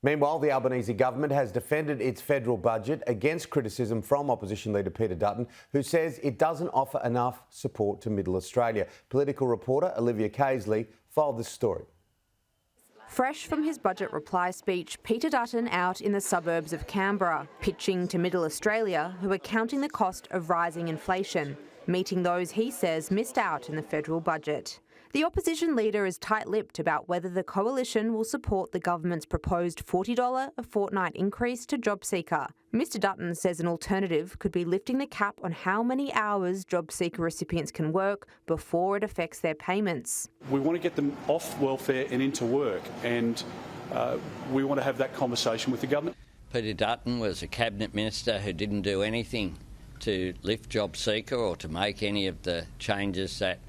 Meanwhile, the Albanese government has defended its federal budget against criticism from Opposition Leader Peter Dutton, who says it doesn't offer enough support to Middle Australia. Political reporter Olivia Kaisley followed this story. Fresh from his budget reply speech, Peter Dutton out in the suburbs of Canberra, pitching to Middle Australia, who are counting the cost of rising inflation, meeting those he says missed out in the federal budget. The opposition leader is tight-lipped about whether the coalition will support the government's proposed $40 a fortnight increase to JobSeeker. Mr Dutton says an alternative could be lifting the cap on how many hours JobSeeker recipients can work before it affects their payments. We want to get them off welfare and into work, and we want to have that conversation with the government. Peter Dutton was a cabinet minister who didn't do anything to lift JobSeeker or to make any of the changes that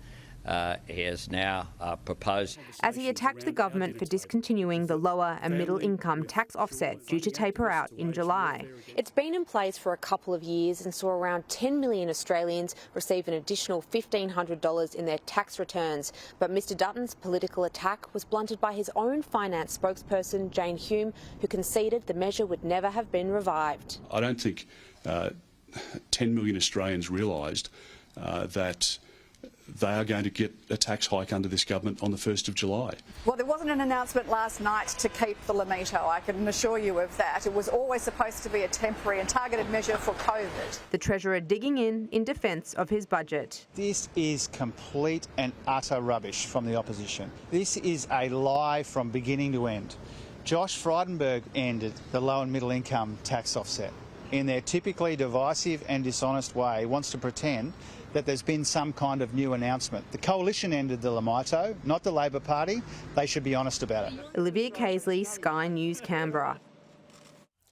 he has now proposed. As he attacked the government for discontinuing the lower and middle income tax offset due to taper out in July. It's been in place for a couple of years and saw around 10 million Australians receive an additional $1,500 in their tax returns. But Mr Dutton's political attack was blunted by his own finance spokesperson, Jane Hume, who conceded the measure would never have been revived. I don't think 10 million Australians realised that they are going to get a tax hike under this government on the 1st of July. Well, there wasn't an announcement last night to keep the Limito, I can assure you of that. It was always supposed to be a temporary and targeted measure for COVID. The Treasurer digging in defence of his budget. This is complete and utter rubbish from the opposition. This is a lie from beginning to end. Josh Frydenberg ended the low and middle income tax offset. In their typically divisive and dishonest way, wants to pretend that there's been some kind of new announcement. The coalition ended the Limito, not the Labor Party. They should be honest about it. Olivia Kaisley, Sky News, Canberra.